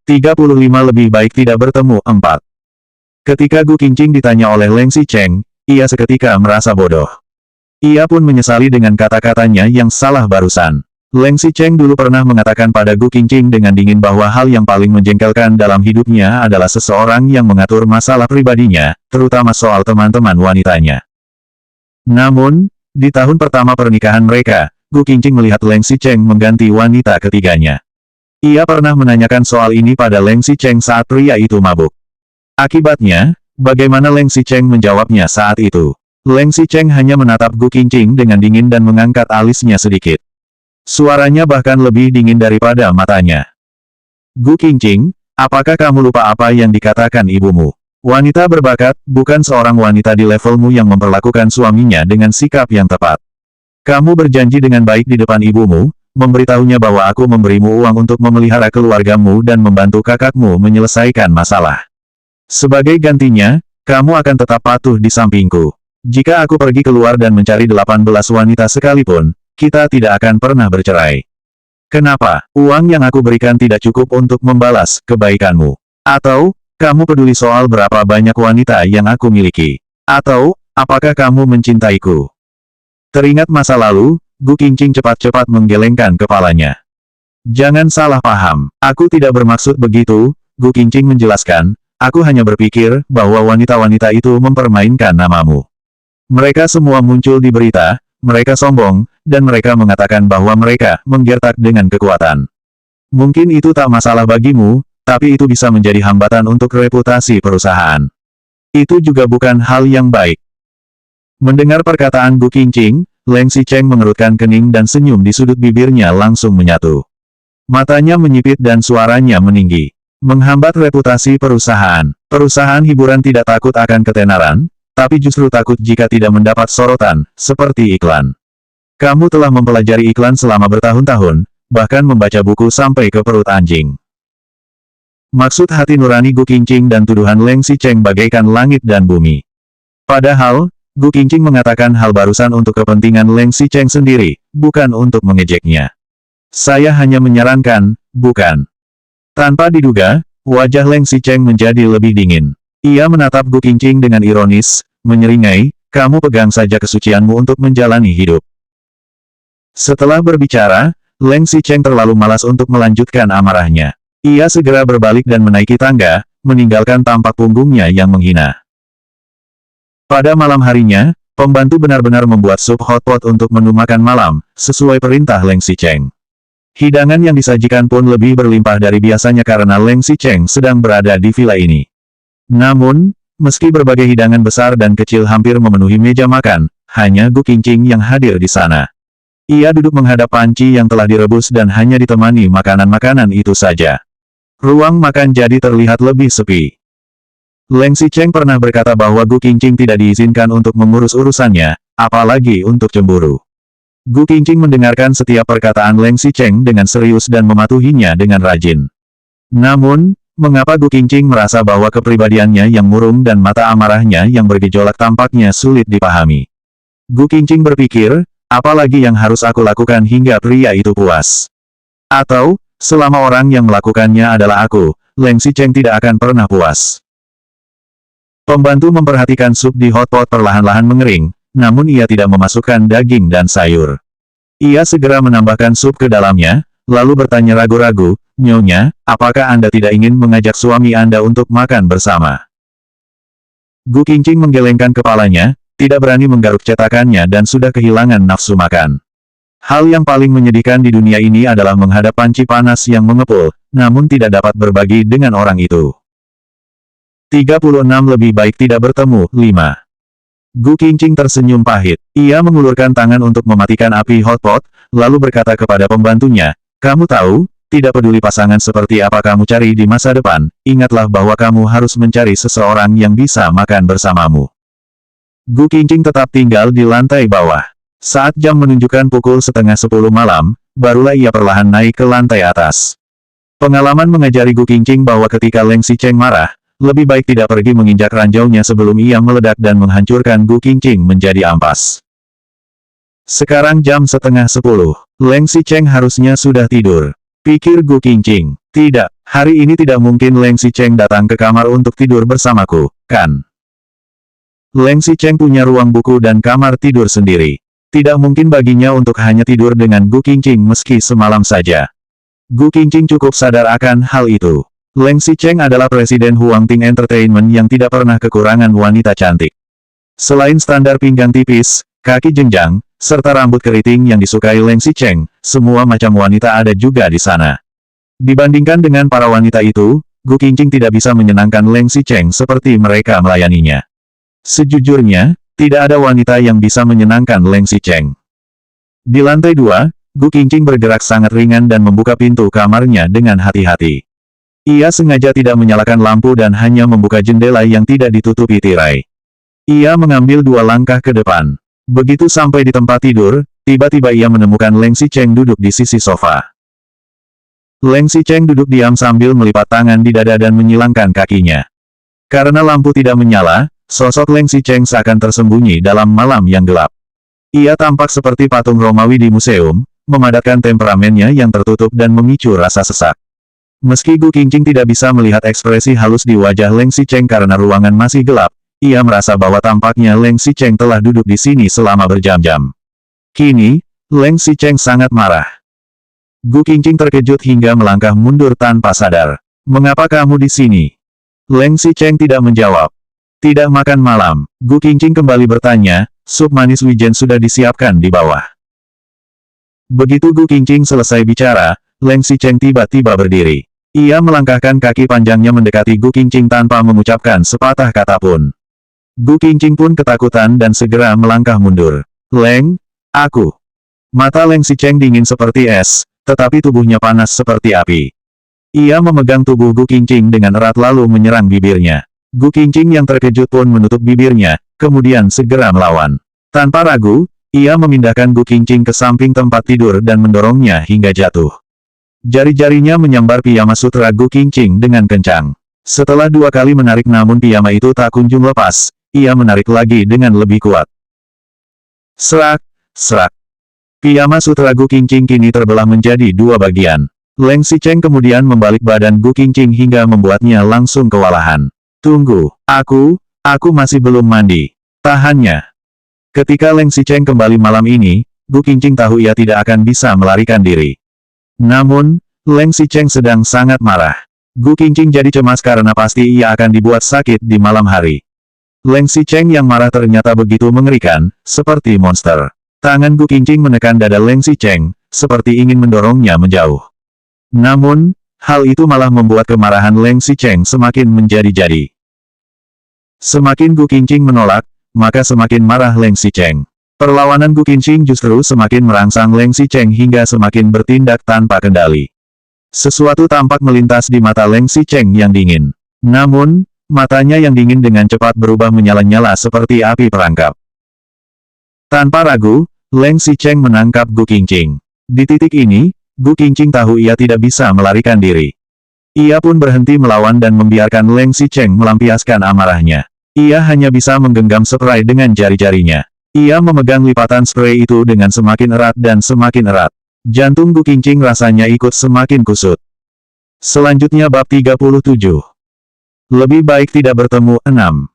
35 lebih baik tidak bertemu. 4. Ketika Gu Qingqing ditanya oleh Leng Xicheng, ia seketika merasa bodoh. Ia pun menyesali dengan kata-katanya yang salah barusan. Leng Xicheng dulu pernah mengatakan pada Gu Qingqing dengan dingin bahwa hal yang paling menjengkelkan dalam hidupnya adalah seseorang yang mengatur masalah pribadinya, terutama soal teman-teman wanitanya. Namun, di tahun pertama pernikahan mereka, Gu Qingqing melihat Leng Xicheng mengganti wanita ketiganya. Ia pernah menanyakan soal ini pada Leng Xicheng saat pria itu mabuk. Akibatnya, bagaimana Leng Xicheng menjawabnya saat itu? Leng Xicheng hanya menatap Gu Qingqing dengan dingin dan mengangkat alisnya sedikit. Suaranya bahkan lebih dingin daripada matanya. Gu Qingqing, apakah kamu lupa apa yang dikatakan ibumu? Wanita berbakat, bukan seorang wanita di levelmu yang memperlakukan suaminya dengan sikap yang tepat. Kamu berjanji dengan baik di depan ibumu, memberitahunya bahwa aku memberimu uang untuk memelihara keluargamu dan membantu kakakmu menyelesaikan masalah. Sebagai gantinya, kamu akan tetap patuh di sampingku. Jika aku pergi keluar dan mencari 18 wanita sekalipun, kita tidak akan pernah bercerai. Kenapa? Uang yang aku berikan tidak cukup untuk membalas kebaikanmu. Atau, kamu peduli soal berapa banyak wanita yang aku miliki? Atau, apakah kamu mencintaiku? Teringat masa lalu, Gu Qingqing cepat-cepat menggelengkan kepalanya. Jangan salah paham, aku tidak bermaksud begitu, Gu Qingqing menjelaskan. Aku hanya berpikir bahwa wanita-wanita itu mempermainkan namamu. Mereka semua muncul di berita, mereka sombong, dan mereka mengatakan bahwa mereka menggertak dengan kekuatan. Mungkin itu tak masalah bagimu, tapi itu bisa menjadi hambatan untuk reputasi perusahaan. Itu juga bukan hal yang baik. Mendengar perkataan Gu Qingqing, Leng Xicheng mengerutkan kening dan senyum di sudut bibirnya langsung menyatu. Matanya menyipit dan suaranya meninggi. Menghambat reputasi perusahaan. Perusahaan hiburan tidak takut akan ketenaran, tapi justru takut jika tidak mendapat sorotan, seperti iklan. Kamu telah mempelajari iklan selama bertahun-tahun, bahkan membaca buku sampai ke perut anjing. Maksud hati nurani Gu Qingqing dan tuduhan Leng Xicheng bagaikan langit dan bumi. Padahal, Gu Qingqing mengatakan hal barusan untuk kepentingan Leng Xicheng sendiri, bukan untuk mengejeknya. Saya hanya menyarankan, bukan. Tanpa diduga, wajah Leng Xicheng menjadi lebih dingin. Ia menatap Gu Qingqing dengan ironis, menyeringai, kamu pegang saja kesucianmu untuk menjalani hidup. Setelah berbicara, Leng Xicheng terlalu malas untuk melanjutkan amarahnya. Ia segera berbalik dan menaiki tangga, meninggalkan tampak punggungnya yang menghina. Pada malam harinya, pembantu benar-benar membuat sup hotpot untuk menu makan malam, sesuai perintah Leng Xicheng. Hidangan yang disajikan pun lebih berlimpah dari biasanya karena Leng Xicheng sedang berada di villa ini. Namun, meski berbagai hidangan besar dan kecil hampir memenuhi meja makan, hanya Gu Qingqing yang hadir di sana. Ia duduk menghadap panci yang telah direbus dan hanya ditemani makanan-makanan itu saja. Ruang makan jadi terlihat lebih sepi. Leng Xicheng pernah berkata bahwa Gu Qingqing tidak diizinkan untuk mengurus urusannya, apalagi untuk cemburu. Gu Qingqing mendengarkan setiap perkataan Leng Xicheng dengan serius dan mematuhinya dengan rajin. Namun, mengapa Gu Qingqing merasa bahwa kepribadiannya yang murung dan mata amarahnya yang bergejolak tampaknya sulit dipahami? Gu Qingqing berpikir, apalagi yang harus aku lakukan hingga pria itu puas? Atau, selama orang yang melakukannya adalah aku, Leng Xicheng tidak akan pernah puas. Pembantu memperhatikan sup di hotpot perlahan-lahan mengering, namun ia tidak memasukkan daging dan sayur. Ia segera menambahkan sup ke dalamnya, lalu bertanya ragu-ragu, Nyonya, apakah Anda tidak ingin mengajak suami Anda untuk makan bersama? Gu Qingqing menggelengkan kepalanya, tidak berani menggaruk cetakannya dan sudah kehilangan nafsu makan. Hal yang paling menyedihkan di dunia ini adalah menghadap panci panas yang mengepul, namun tidak dapat berbagi dengan orang itu. 36 lebih baik tidak bertemu. 5. Gu Qingqing tersenyum pahit. Ia mengulurkan tangan untuk mematikan api hotpot, lalu berkata kepada pembantunya, kamu tahu, tidak peduli pasangan seperti apa kamu cari di masa depan, ingatlah bahwa kamu harus mencari seseorang yang bisa makan bersamamu. Gu Qingqing tetap tinggal di lantai bawah. Saat jam menunjukkan pukul 9:30 malam, barulah ia perlahan naik ke lantai atas. Pengalaman mengajari Gu Qingqing bahwa ketika Leng Xicheng marah, lebih baik tidak pergi menginjak ranjaunya sebelum ia meledak dan menghancurkan Gu Qingqing menjadi ampas. Sekarang jam 9:30. Leng Xicheng harusnya sudah tidur. Pikir Gu Qingqing. Tidak, hari ini tidak mungkin Leng Xicheng datang ke kamar untuk tidur bersamaku, kan? Leng Xicheng punya ruang buku dan kamar tidur sendiri. Tidak mungkin baginya untuk hanya tidur dengan Gu Qingqing meski semalam saja. Gu Qingqing cukup sadar akan hal itu. Leng Xicheng adalah presiden Huangting Entertainment yang tidak pernah kekurangan wanita cantik. Selain standar pinggang tipis, kaki jenjang, serta rambut keriting yang disukai Leng Xicheng, semua macam wanita ada juga di sana. Dibandingkan dengan para wanita itu, Gu Qingqing tidak bisa menyenangkan Leng Xicheng seperti mereka melayaninya. Sejujurnya, tidak ada wanita yang bisa menyenangkan Leng Xicheng. Di lantai 2, Gu Qingqing bergerak sangat ringan dan membuka pintu kamarnya dengan hati-hati. Ia sengaja tidak menyalakan lampu dan hanya membuka jendela yang tidak ditutupi tirai. Ia mengambil 2 langkah ke depan. Begitu sampai di tempat tidur, tiba-tiba ia menemukan Leng Xicheng duduk di sisi sofa. Leng Xicheng duduk diam sambil melipat tangan di dada dan menyilangkan kakinya. Karena lampu tidak menyala, sosok Leng Xicheng seakan tersembunyi dalam malam yang gelap. Ia tampak seperti patung Romawi di museum, memadatkan temperamennya yang tertutup dan memicu rasa sesak. Meski Gu Qingqing tidak bisa melihat ekspresi halus di wajah Leng Xicheng karena ruangan masih gelap, ia merasa bahwa tampaknya Leng Xicheng telah duduk di sini selama berjam-jam. Kini, Leng Xicheng sangat marah. Gu Qingqing terkejut hingga melangkah mundur tanpa sadar. "Mengapa kamu di sini?" Leng Xicheng tidak menjawab. "Tidak makan malam?" Gu Qingqing kembali bertanya, "Sup manis wijen sudah disiapkan di bawah." Begitu Gu Qingqing selesai bicara, Leng Xicheng tiba-tiba berdiri. Ia melangkahkan kaki panjangnya mendekati Gu Qingqing tanpa mengucapkan sepatah kata pun. Gu Qingqing pun ketakutan dan segera melangkah mundur. "Leng, aku." Mata Leng Xicheng dingin seperti es, tetapi tubuhnya panas seperti api. Ia memegang tubuh Gu Qingqing dengan erat lalu menyerang bibirnya. Gu Qingqing yang terkejut pun menutup bibirnya, kemudian segera melawan. Tanpa ragu, ia memindahkan Gu Qingqing ke samping tempat tidur dan mendorongnya hingga jatuh. Jari-jarinya menyambar piyama sutra Gu Qingqing dengan kencang. Setelah 2 kali menarik namun piyama itu tak kunjung lepas, ia menarik lagi dengan lebih kuat. Serak, serak. Piyama sutra Gu Qingqing kini terbelah menjadi 2 bagian. Leng Xicheng kemudian membalik badan Gu Qingqing hingga membuatnya langsung kewalahan. "Tunggu, aku masih belum mandi. Tahannya." Ketika Leng Xicheng kembali malam ini, Gu Qingqing tahu ia tidak akan bisa melarikan diri. Namun, Leng Xicheng sedang sangat marah. Gu Qingqing jadi cemas karena pasti ia akan dibuat sakit di malam hari. Leng Xicheng yang marah ternyata begitu mengerikan, seperti monster. Tangan Gu Qingqing menekan dada Leng Xicheng, seperti ingin mendorongnya menjauh. Namun, hal itu malah membuat kemarahan Leng Xicheng semakin menjadi-jadi. Semakin Gu Qingqing menolak, maka semakin marah Leng Xicheng. Perlawanan Gu Qingqing justru semakin merangsang Leng Xicheng hingga semakin bertindak tanpa kendali. Sesuatu tampak melintas di mata Leng Xicheng yang dingin. Namun, matanya yang dingin dengan cepat berubah menyala-nyala seperti api perangkap. Tanpa ragu, Leng Xicheng menangkap Gu Qingqing. Di titik ini, Gu Qingqing tahu ia tidak bisa melarikan diri. Ia pun berhenti melawan dan membiarkan Leng Xicheng melampiaskan amarahnya. Ia hanya bisa menggenggam spray dengan jari-jarinya. Ia memegang lipatan spray itu dengan semakin erat dan semakin erat. Jantung Gu Qingqing rasanya ikut semakin kusut. Selanjutnya bab 37. Lebih baik tidak bertemu. 6.